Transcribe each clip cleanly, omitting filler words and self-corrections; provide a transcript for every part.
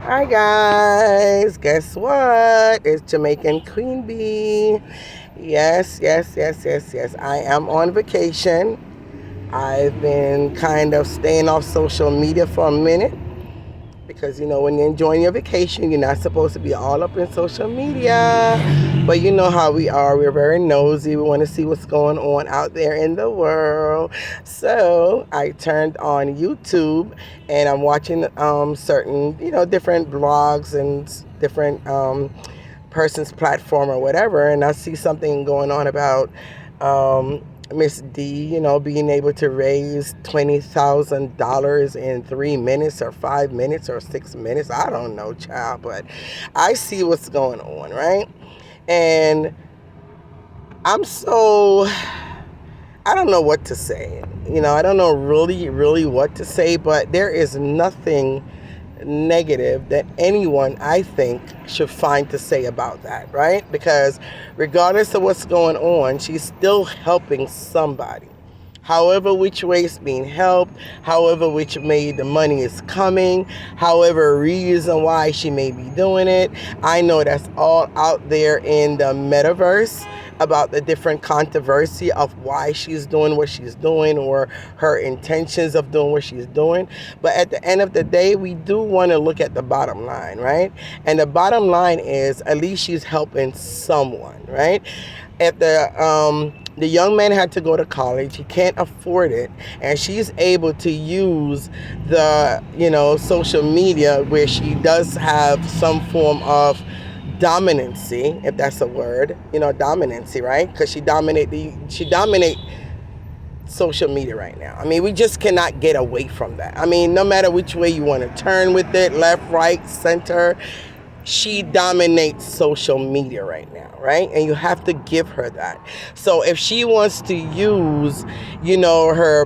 Hi guys, guess what? It's Jamaican Queen Bee. Yes. I am on vacation. I've been kind of staying off social media for a minute because when you're enjoying your vacation, you're not supposed to be all up in social media. But you know how we are. We're very nosy. We want to see what's going on out there in the world. So I turned on YouTube and I'm watching certain, different blogs and different person's platform or whatever. And I see something going on about Miss D, being able to raise $20,000 in 3 minutes or 5 minutes or 6 minutes. I don't know, child, but I see what's going on, right? And I'm so, I don't know what to say. I don't know really what to say, but there is nothing negative that anyone, I think, should find to say about that, right? Because regardless of what's going on, she's still helping somebody. However which way it's being helped, however which way the money is coming, however reason why she may be doing it. I know that's all out there in the metaverse about the different controversy of why she's doing what she's doing or her intentions of doing what she's doing. But at the end of the day, we do want to look at the bottom line, right? And the bottom line is at least she's helping someone, right? If the young man had to go to college, he can't afford it, and she's able to use the social media where she does have some form of dominancy, if that's a word, dominancy, right? Because she dominate social media right now. I mean, we just cannot get away from that. I mean, no matter which way you want to turn with it, left, right, center, she dominates social media right now, right? And you have to give her that. So if she wants to use, her,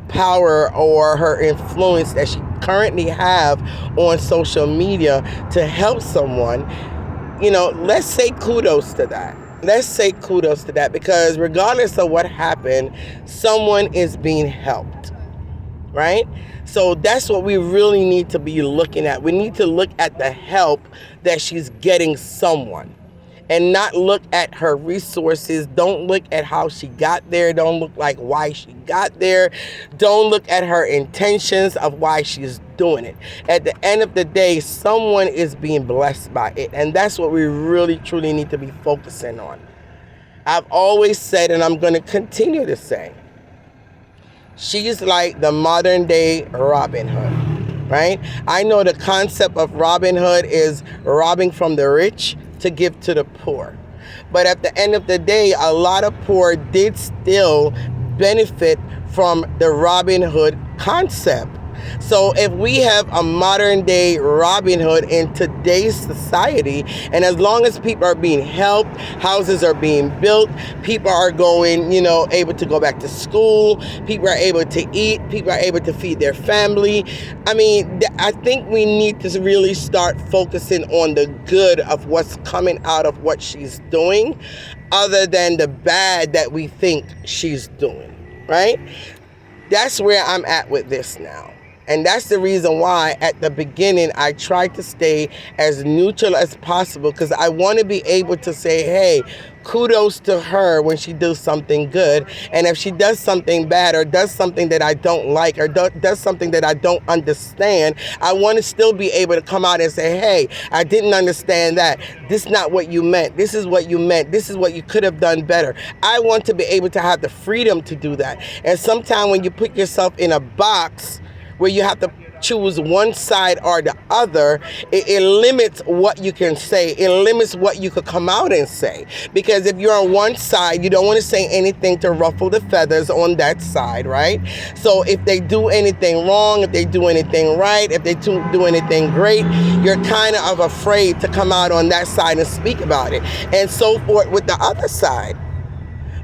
power or her influence that she currently have on social media to help someone, let's say kudos to that. Let's say kudos to that, because regardless of what happened, someone is being helped, right? So that's what we really need to be looking at. We need to look at the help that she's getting someone and not look at her resources. Don't look at how she got there. Don't look like why she got there. Don't look at her intentions of why she's doing it. At the end of the day, someone is being blessed by it. And that's what we really, truly need to be focusing on. I've always said, and I'm going to continue to say, she's like the modern day Robin Hood, right? I know the concept of Robin Hood is robbing from the rich to give to the poor. But at the end of the day, a lot of poor did still benefit from the Robin Hood concept. So if we have a modern day Robin Hood in today's society, and as long as people are being helped, houses are being built, people are going, able to go back to school, people are able to eat, people are able to feed their family. I mean, I think we need to really start focusing on the good of what's coming out of what she's doing, other than the bad that we think she's doing, right? That's where I'm at with this now. And that's the reason why at the beginning I tried to stay as neutral as possible, because I want to be able to say, hey, kudos to her when she does something good. And if she does something bad or does something that I don't like or does something that I don't understand, I want to still be able to come out and say, hey, I didn't understand that. This is not what you meant. This is what you meant. This is what you could have done better. I want to be able to have the freedom to do that. And sometimes when you put yourself in a box where you have to choose one side or the other, it limits what you can say. It limits what you could come out and say. Because if you're on one side, you don't want to say anything to ruffle the feathers on that side, right? So if they do anything wrong, if they do anything right, if they do anything great, you're kind of afraid to come out on that side and speak about it. And so forth with the other side.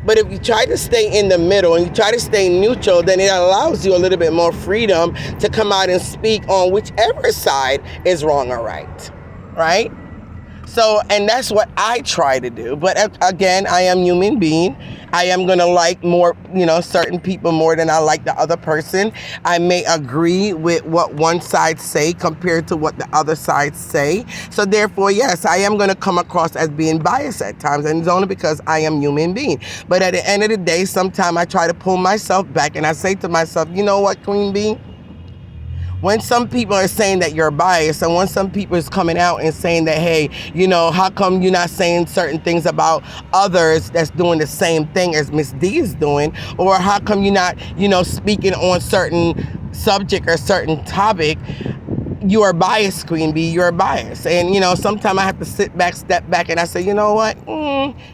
But if you try to stay in the middle and you try to stay neutral, then it allows you a little bit more freedom to come out and speak on whichever side is wrong or right, right? So, and that's what I try to do. But again, I am human being. I am going to like more, certain people more than I like the other person. I may agree with what one side say compared to what the other side say. So therefore, yes, I am going to come across as being biased at times, and it's only because I am human being. But at the end of the day, sometimes I try to pull myself back and I say to myself, you know what, Queen Bee? When some people are saying that you're biased, and when some people is coming out and saying that, hey, how come you're not saying certain things about others that's doing the same thing as Miss D is doing? Or how come you're not, speaking on certain subject or certain topic? You are biased, Queen Bee, you're biased. And, sometimes I have to sit back, step back, and I say, you know what?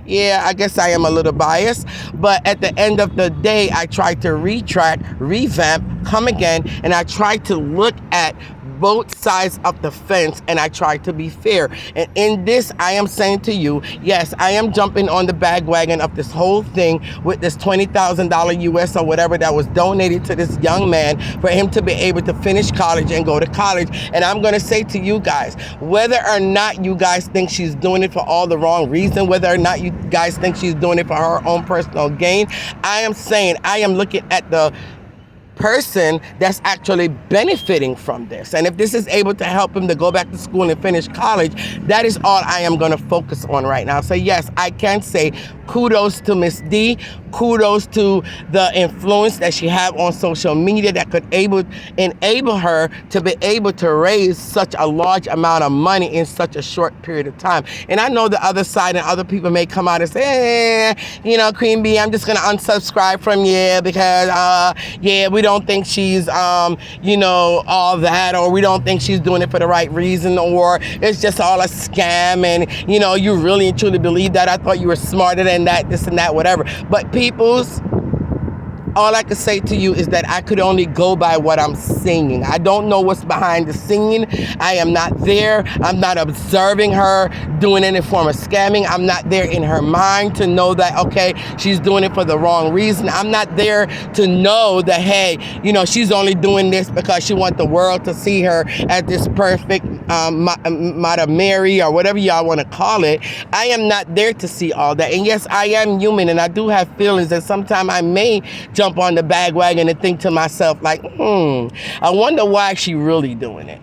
Yeah, I guess I am a little biased. But at the end of the day, I try to retract, revamp, come again, and I try to look at both sides of the fence, and I try to be fair. And in this, I am saying to you, yes, I am jumping on the bandwagon of this whole thing with this $20,000 US or whatever that was donated to this young man for him to be able to finish college and go to college. And I'm going to say to you guys, whether or not you guys think she's doing it for all the wrong reason, whether or not you guys think she's doing it for her own personal gain, I am saying, I am looking at the person that's actually benefiting from this. And if this is able to help him to go back to school and finish college, that is all I am going to focus on right now. So yes, I can say kudos to Miss D. Kudos to the influence that she had on social media that could enable her to be able to raise such a large amount of money in such a short period of time. And I know the other side and other people may come out and say, Queen Bee, I'm just going to unsubscribe from you because, we don't think she's, all that, or we don't think she's doing it for the right reason, or it's just all a scam, and, you really and truly believe that. I thought you were smarter than that, this and that, whatever. But people's, all I can say to you is that I could only go by what I'm seeing. I don't know what's behind the scene. I am not there. I'm not observing her doing any form of scamming. I'm not there in her mind to know that, okay, she's doing it for the wrong reason. I'm not there to know that, hey, she's only doing this because she wants the world to see her as this perfect Madam Mary or whatever y'all want to call it. I am not there to see all that. And yes, I am human, and I do have feelings, and sometimes I may jump on the bandwagon and think to myself, like, I wonder why she really doing it,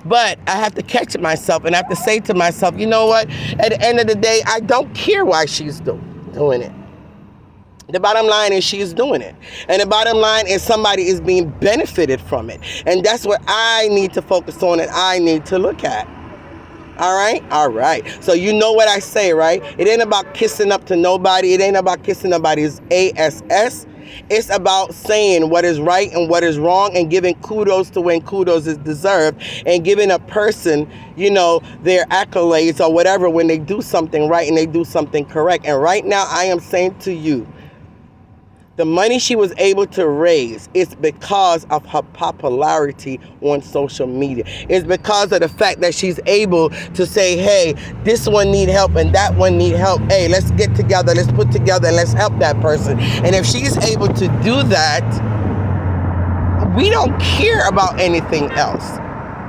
But I have to catch myself, and I have to say to myself, you know what? At the end of the day, I don't care why she's doing it. The bottom line is she's doing it. And the bottom line is somebody is being benefited from it. And that's what I need to focus on and I need to look at. All right? All right. So you know what I say, right? It ain't about kissing up to nobody. It ain't about kissing nobody's ass. It's about saying what is right and what is wrong and giving kudos to when kudos is deserved and giving a person, their accolades or whatever when they do something right and they do something correct. And right now I am saying to you, the money she was able to raise is because of her popularity on social media. It's because of the fact that she's able to say, hey, this one need help and that one need help. Hey, let's get together, let's put together and let's help that person. And if she's able to do that, we don't care about anything else.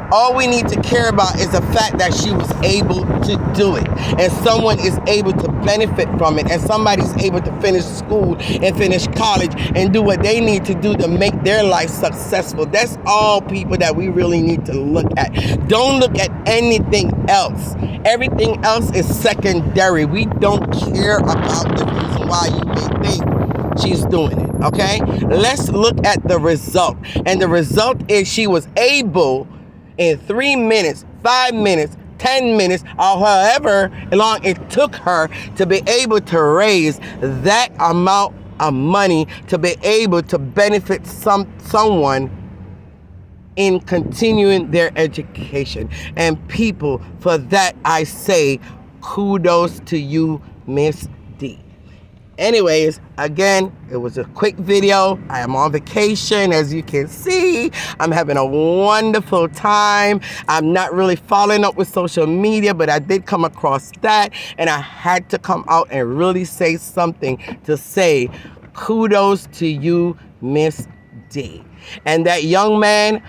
All we need to care about is the fact that she was able to do it. And someone is able to benefit from it. And somebody's able to finish school and finish college and do what they need to do to make their life successful. That's all, people, that we really need to look at. Don't look at anything else. Everything else is secondary. We don't care about the reason why you may think she's doing it. Okay? Let's look at the result. And the result is she was able, in 3 minutes, 5 minutes, 10 minutes, or however long it took her to be able to raise that amount of money to be able to benefit someone in continuing their education. And people, for that I say kudos to you, Miss D. Anyways, again, it was a quick video. I am on vacation, as you can see. I'm having a wonderful time. I'm not really following up with social media, but I did come across that, and I had to come out and really say something to say kudos to you, Miss D. And that young man,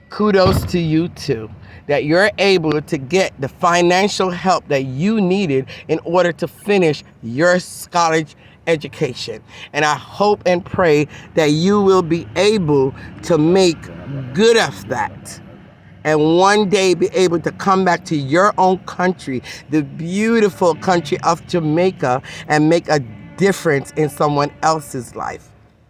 kudos to you too, that you're able to get the financial help that you needed in order to finish your college education. And I hope and pray that you will be able to make good of that and one day be able to come back to your own country, the beautiful country of Jamaica, and make a difference in someone else's life.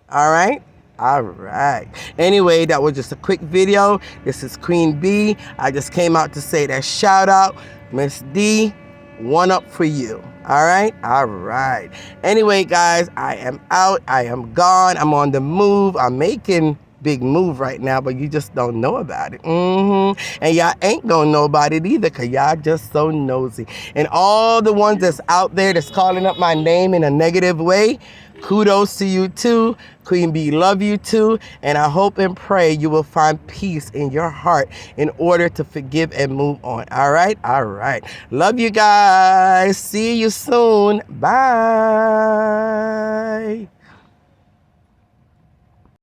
All right? All right. Anyway, that was just a quick video. This is Queen B. I just came out to say that shout out. Miss D, one up for you. All right? All right. Anyway, guys, I am out. I am gone. I'm on the move. I'm making big move right now, but you just don't know about it. And y'all ain't gonna know about it either, because y'all just so nosy. And all the ones that's out there that's calling up my name in a negative way, kudos to you too. Queen B, love you too. And I hope and pray you will find peace in your heart in order to forgive and move on. All right? All right. Love you guys. See you soon. Bye.